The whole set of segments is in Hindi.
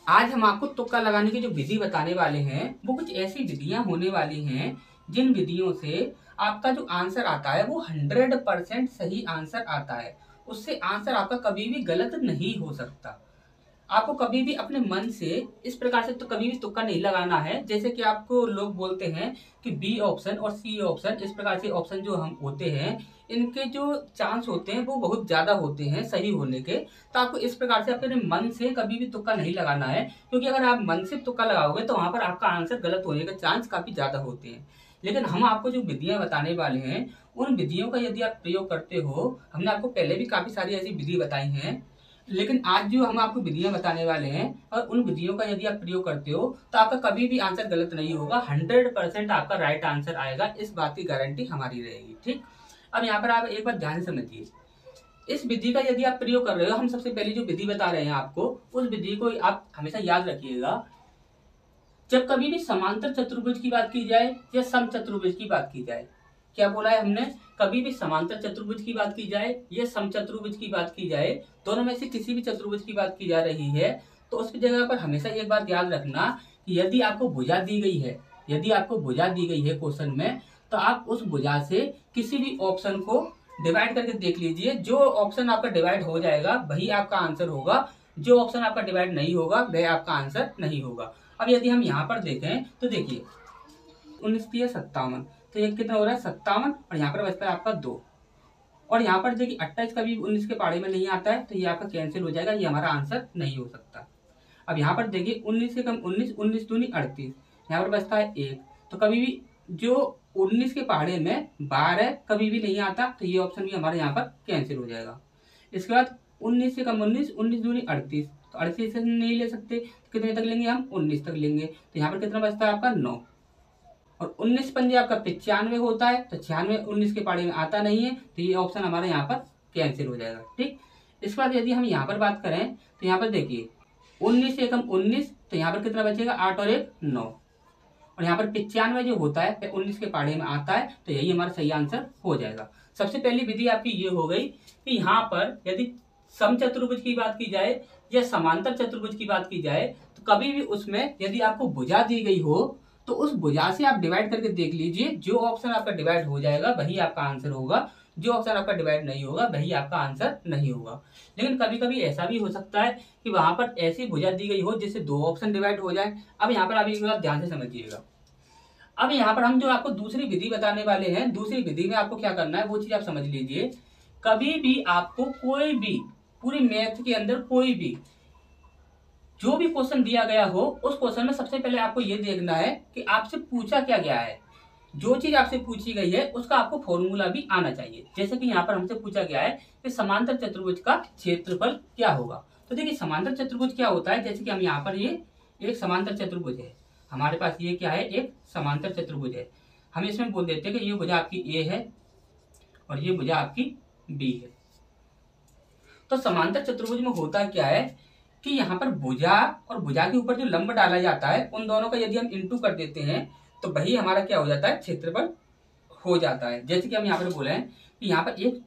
आज हम आपको तुक्का लगाने की जो विधि बताने वाले हैं वो कुछ ऐसी विधियां होने वाली हैं जिन विधियों से आपका जो आंसर आता है वो 100% सही आंसर आता है। उससे आंसर आपका कभी भी गलत नहीं हो सकता। आपको कभी भी अपने मन से इस प्रकार से तो कभी भी तुक्का नहीं लगाना है। जैसे कि आपको लोग बोलते हैं कि बी ऑप्शन और सी ऑप्शन, इस प्रकार से ऑप्शन जो हम होते हैं इनके जो चांस होते हैं वो बहुत ज्यादा होते हैं सही होने के। तो आपको इस प्रकार से अपने मन से कभी भी तुक्का नहीं लगाना है, क्योंकि अगर आप मन से तुक्का लगाओगे तो वहां पर आपका आंसर गलत होने के चांस काफी ज्यादा होते हैं। लेकिन हम आपको जो विधियां बताने वाले हैं उन विधियों का यदि आप प्रयोग करते हो, हमने आपको पहले भी काफी सारी ऐसी विधि बताई हैं, लेकिन आज जो हम आपको विधियां बताने वाले हैं और उन विधियों का यदि आप प्रयोग करते हो तो आपका कभी भी आंसर गलत नहीं होगा। 100% आपका राइट आंसर आएगा, इस बात की गारंटी हमारी रहेगी। ठीक, अब यहाँ पर आप एक बार ध्यान से समझिए। इस विधि का यदि आप प्रयोग कर रहे हो, हम सबसे पहले जो विधि बता रहे हैं आपको, उस विधि को आप हमेशा याद रखिएगा। जब कभी भी समांतर चतुर्भुज की बात की जाए या समचतुर्भुज की बात की जाए, क्या बोला है हमने, कभी भी समांतर चतुर्भुज की बात की जाए या समचतुर्भुज की बात की जाए, दोनों में से किसी भी चतुर्भुज की बात की जा रही है, तो उसकी जगह पर हमेशा एक बात याद रखना कि यदि आपको भुजा दी गई है, यदि आपको भुजा दी गई है क्वेश्चन में, तो आप उस भुजा से किसी भी ऑप्शन को डिवाइड करके देख लीजिए। जो ऑप्शन आपका डिवाइड हो जाएगा वही आपका आंसर होगा, जो ऑप्शन आपका डिवाइड नहीं होगा वह आपका आंसर नहीं होगा। अब यदि हम यहाँ पर देखें तो देखिए 19×57, तो ये कितना हो रहा है 57, और यहाँ पर बचता है आपका 2। और यहाँ पर देखिए 28 कभी 19 के पहाड़े में नहीं आता है, तो ये आपका कैंसिल हो जाएगा, ये हमारा आंसर नहीं हो सकता। अब यहाँ पर देखिए 19 से कम 19, 19 दूनी 38, यहाँ पर बचता है 1। तो कभी भी जो 19 के पहाड़े में 12 कभी भी नहीं आता, तो ये ऑप्शन भी हमारे यहाँ पर कैंसिल हो जाएगा। इसके बाद 19 से कम 19, 19 दूनी 38, तो 38 से नहीं ले सकते, तो कितने तक लेंगे हम, 19 तक लेंगे। तो यहाँ पर कितना बचता है आपका 9। और 19 पंजे आपका 95 होता है, तो 96 19 के पहाड़े में आता नहीं है, तो ये ऑप्शन हमारे यहाँ पर कैंसिल हो जाएगा। ठीक, इसके बाद यदि हम यहाँ पर बात करें तो यहाँ पर देखिए 19 से कम 19, तो यहाँ पर कितना बचेगा 8 और 1 9। और यहाँ पर 95 जो होता है 19 के पहाड़े में आता है, तो यही हमारा सही आंसर हो जाएगा। सबसे पहली विधि आपकी ये हो गई कि यहाँ पर यदि समचतुर्भुज की बात की जाए या समांतर चतुर्भुज की बात की जाए, तो कभी भी उसमें यदि आपको भुजा दी गई हो तो उस भुजा से आप डिवाइड करके देख लीजिए। जो ऑप्शन आपका डिवाइड हो जाएगा वही आपका आंसर होगा, जो ऑप्शन आपका डिवाइड नहीं होगा वही आपका आंसर नहीं होगा। लेकिन कभी कभी ऐसा भी हो सकता है कि वहां पर ऐसी भुजा दी गई हो जिससे 2 ऑप्शन डिवाइड हो जाए। अब यहाँ पर आप एक बात ध्यान से समझिएगा। अब यहाँ पर हम जो आपको दूसरी विधि बताने वाले हैं, दूसरी विधि में आपको क्या करना है वो चीज आप समझ लीजिए। कभी भी आपको कोई भी पूरी मैथ के अंदर कोई भी जो भी क्वेश्चन दिया गया हो, उस क्वेश्चन में सबसे पहले आपको ये देखना है कि आपसे पूछा क्या गया है। जो चीज आपसे पूछी गई है उसका आपको फॉर्मूला भी आना चाहिए। जैसे कि यहाँ पर हमसे पूछा गया है कि समांतर चतुर्भुज का क्षेत्रफल क्या होगा। तो देखिए समांतर चतुर्भुज क्या होता है, जैसे कि हम यहाँ पर ये एक समांतर चतुर्भुज है, हमारे पास ये क्या है, एक समांतर चतुर्भुज है। हम इसमें बोल देते हैं कि ये भुजा आपकी ए है और ये भुजा आपकी बी है। तो समांतर चतुर्भुज में होता क्या है कि यहाँ पर भुजा और भुजा के ऊपर जो लंब डाला जाता है उन दोनों का यदि हम इंटू कर देते हैं तो वही हमारा क्या हो जाता है, क्षेत्रफल हो जाता है। जैसे कि हम यहाँ पर बोले हैं कि यहाँ पर एक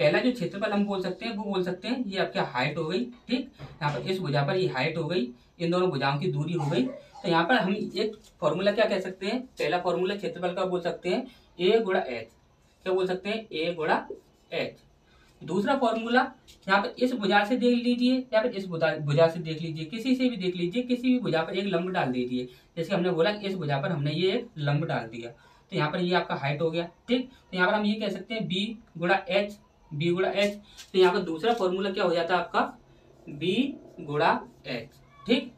पहला जो क्षेत्रफल हम बोल सकते हैं वो बोल सकते हैं ये आपकी हाइट हो गई। ठीक, यहाँ पर इस भुजा पर ये हाइट हो गई, इन दोनों भुजाओं की दूरी हो गई। तो यहाँ पर हम एक फॉर्मूला क्या कह सकते हैं, पहला फॉर्मूला क्षेत्रफल का बोल सकते हैं ए गुणा एच। क्या बोल सकते हैं, ए गुणा एच। दूसरा फॉर्मूला यहाँ पर इस भुजा से देख लीजिए या फिर इस भुजा से देख लीजिए, किसी से भी देख लीजिए, किसी भी भुजा पर एक लंब डाल दीजिए। जैसे हमने बोला इस भुजा पर हमने ये एक लंब डाल दिया, तो यहाँ पर ये आपका हाइट हो गया। ठीक, तो यहाँ पर हम ये कह सकते हैं बी गुणा एच, बी गुणा एच। तो यहाँ पर दूसरा फॉर्मूला क्या हो जाता है आपका, बी गुणा एच। ठीक,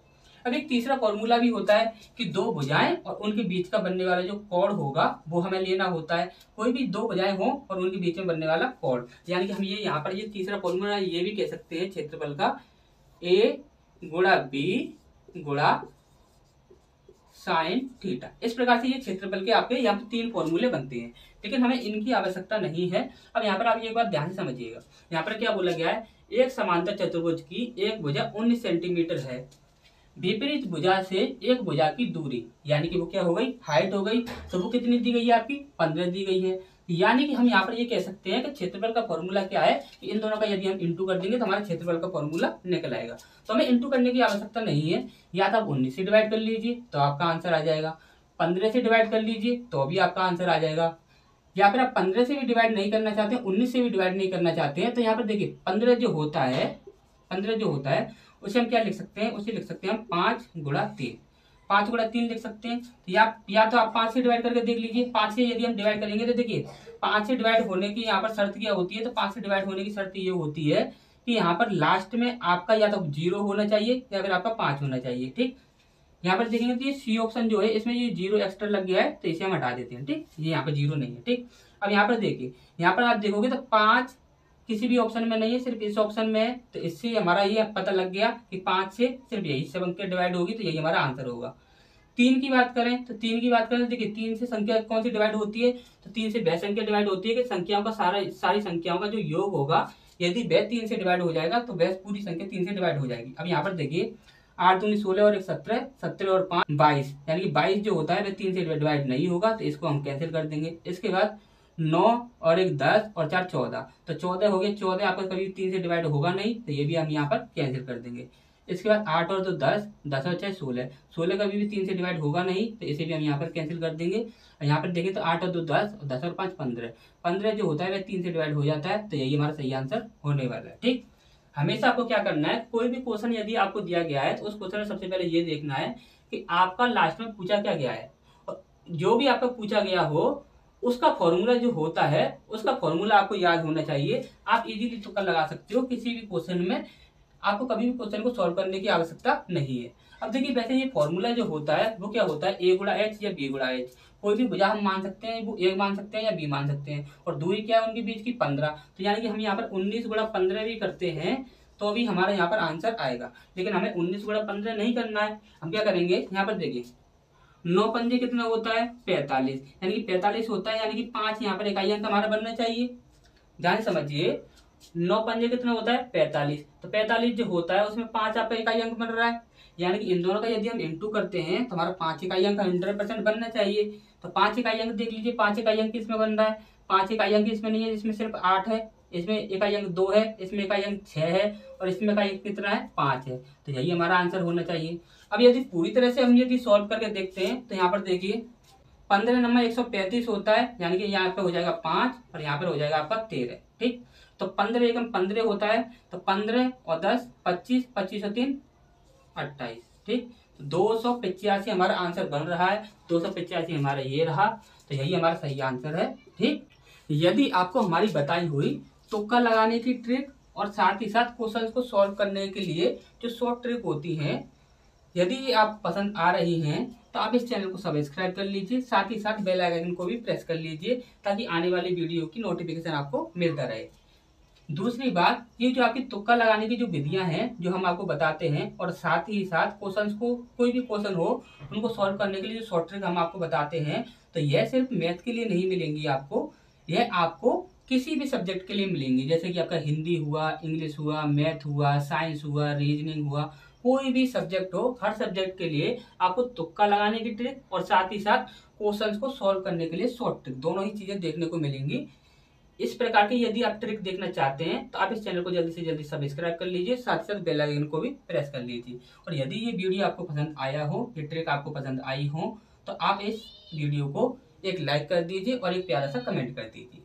अब एक तीसरा फॉर्मूला भी होता है कि दो भुजाएं और उनके बीच का बनने वाला जो कोण होगा वो हमें लेना होता है। कोई भी दो भुजाएं हो और उनके बीच में बनने वाला कोण, यानी कि हम ये यहाँ पर ये तीसरा फॉर्मूला ये भी कह सकते हैं क्षेत्रफल का ए गुणा बी गुणा साइन थीटा। इस प्रकार से ये क्षेत्रफल के आपके यहाँ पर 3 फॉर्मूले बनते हैं, लेकिन हमें इनकी आवश्यकता नहीं है। अब यहाँ पर आप एक बात ध्यान से समझिएगा, यहाँ पर क्या बोला गया है, एक समांतर चतुर्भुज की एक भुजा 19 सेंटीमीटर है, विपरीत भुजा से एक भुजा की दूरी यानी कि वो क्या हो गई, हाइट हो गई, तो वो कितनी दी गई है आपकी 15 दी गई है। यानी कि हम यहाँ पर ये कह सकते हैं कि क्षेत्रफल का फॉर्मूला क्या है कि इन दोनों का यदि हम इंटू कर देंगे तो हमारा क्षेत्रफल का फॉर्मूला निकल आएगा। तो हमें इंटू करने की आवश्यकता नहीं है, या तो आप 19 से डिवाइड कर लीजिए तो आपका आंसर आ जाएगा, 15 से डिवाइड कर लीजिए तो भी आपका आंसर आ जाएगा, या फिर आप 15 से भी डिवाइड नहीं करना चाहते हैं, 19 से भी डिवाइड नहीं करना चाहते हैं, तो यहाँ पर देखिए 15 जो होता है, 15 जो होता है उसे हम क्या लिख सकते हैं, उसे लिख सकते हैं हम 5 × 3, 5 × 3 लिख सकते हैं। तो या तो आप 5 से डिवाइड करके देख लीजिए, 5 से यदि हम डिवाइड करेंगे तो देखिए 5 से डिवाइड होने की यहाँ पर शर्त क्या होती है, तो 5 से डिवाइड होने की शर्त ये होती है कि यहाँ पर लास्ट में आपका या तो 0 होना चाहिए या फिर आपका 5 होना चाहिए। ठीक, यहाँ पर देखेंगे तो ये सी ऑप्शन जो है इसमें ये 0 एक्स्ट्रा लग गया है तो इसे हम हटा देते हैं। ठीक, ये यहाँ पर 0 नहीं है। ठीक, अब यहाँ पर देखिए, यहाँ पर आप देखोगे तो 5 किसी भी ऑप्शन में नहीं है, सिर्फ इस ऑप्शन में है, तो इससे हमारा ये पता लग गया कि 5 से सिर्फ यही सब अंक डिवाइड होगी, तो यही हमारा आंसर होगा। 3 की बात करें तो 3 की बात करें तो देखिए 3 से संख्या कौन सी डिवाइड होती है, तो 3 से वह संख्या डिवाइड होती है कि संख्याओं का सारी संख्याओं का जो योग होगा यदि वह 3 से डिवाइड हो जाएगा तो वह पूरी संख्या 3 से डिवाइड हो जाएगी। अब यहाँ पर देखिए 8 दूनी 16 और 1 17, 17 और 5 22, यानी कि 22 जो होता है वह 3 से डिवाइड नहीं होगा, तो इसको हम कैंसिल कर देंगे। इसके बाद 9 और 1 10 और 4 14, तो 14 हो गए, 14 आपका कभी 3 से डिवाइड होगा नहीं, तो ये भी हम यहाँ पर कैंसिल कर देंगे। इसके बाद 8 और 2 10, 10 और 6 16, 16 कभी भी 3 से डिवाइड होगा नहीं, तो इसे भी हम यहाँ पर कैंसिल कर देंगे। यहाँ पर देखें तो 8 और 2 10 और 10 और 5 15, 15 जो होता है वह 3 से डिवाइड हो जाता है, तो यही हमारा सही आंसर होने वाला है। ठीक, हमेशा आपको क्या करना है, कोई भी क्वेश्चन यदि आपको दिया गया है तो उस क्वेश्चन में सबसे पहले ये देखना है कि आपका लास्ट में पूछा क्या गया है, और जो भी आपका पूछा गया हो उसका फॉर्मूला जो होता है उसका फॉर्मूला आपको याद होना चाहिए। आप इजीली तुक्का लगा सकते हो किसी भी क्वेश्चन में, आपको कभी भी क्वेश्चन को सॉल्व करने की आवश्यकता नहीं है। अब देखिए वैसे ये फॉर्मूला जो होता है वो क्या होता है, a×h या b×h, कोई भी भुजा हम मान सकते हैं, वो a मान सकते हैं या b मान सकते हैं, और दूरी क्या है उनके बीच की 15, तो यानी कि हम यहाँ पर 19×15 भी करते हैं तो भी हमारा यहाँ पर आंसर आएगा। लेकिन हमें 19×15 नहीं करना है, हम क्या करेंगे, यहाँ पर देखिए 9 पंजे कितना होता है 45, यानी कि 45 होता है, यानी कि 5 यहाँ पर इकाई अंक हमारा बनना चाहिए। ध्यान समझिए, 9 पंजे कितना होता है 45, तो 45 जो होता है उसमें 5 आपका इकाई अंक बन रहा है, यानी कि इन दोनों का यदि हम इंटू करते हैं तो हमारा 5 इकाई अंक 100% बनना चाहिए। तो 5 इकाई अंक देख लीजिए, 5 इकाई अंक इसमें बन रहा है, 5 इकाई अंक इसमें नहीं है, इसमें सिर्फ 8 है, इसमें इकाई अंक 2 है, इसमें इकाई अंक 6 है, और इसमें इकाई अंक कितना है 5 है, तो यही हमारा आंसर होना चाहिए। अब यदि पूरी तरह से हम यदि सॉल्व करके देखते हैं तो यहाँ पर देखिए 15 नंबर 135 होता है, यानी कि यहाँ पे हो जाएगा 5 और यहाँ पर हो जाएगा आपका 13। ठीक, तो 15 एकम 15 होता है, तो 15 और 10 25, 25 और 3 28। ठीक, तो 285 हमारा आंसर बन रहा है, 285 हमारा ये रहा, तो यही हमारा सही आंसर है। ठीक, यदि आपको हमारी बताई हुई तुक्का लगाने की ट्रिक और साथ ही साथ क्वेश्चंस को सॉल्व करने के लिए जो शॉर्ट ट्रिक होती हैं यदि आप पसंद आ रही हैं तो आप इस चैनल को सब्सक्राइब कर लीजिए, साथ ही साथ बेल आइकन को भी प्रेस कर लीजिए ताकि आने वाली वीडियो की नोटिफिकेशन आपको मिलता रहे। दूसरी बात, ये जो आपकी तुक्का लगाने की जो विधियां हैं जो हम आपको बताते हैं, और साथ ही साथ क्वेश्चंस को कोई भी क्वेश्चन हो उनको सॉल्व करने के लिए जो शॉर्ट ट्रिक हम आपको बताते हैं, तो यह सिर्फ मैथ के लिए नहीं मिलेंगी आपको, यह आपको किसी भी सब्जेक्ट के लिए मिलेंगी, जैसे कि आपका हिंदी हुआ, इंग्लिश हुआ, मैथ हुआ, साइंस हुआ, रीजनिंग हुआ, कोई भी सब्जेक्ट हो, हर सब्जेक्ट के लिए आपको तुक्का लगाने की ट्रिक और साथ ही साथ क्वेश्चंस को सॉल्व करने के लिए शॉर्ट ट्रिक, दोनों ही चीजें देखने को मिलेंगी। इस प्रकार की यदि आप ट्रिक देखना चाहते हैं तो आप इस चैनल को जल्दी से जल्दी सब्सक्राइब कर लीजिए, साथ साथ बेल आइकन को भी प्रेस कर लीजिए। और यदि ये वीडियो आपको पसंद आया हो, ये ट्रिक आपको पसंद आई हो, तो आप इस वीडियो को एक लाइक कर दीजिए और एक प्यारा सा कमेंट कर दीजिए।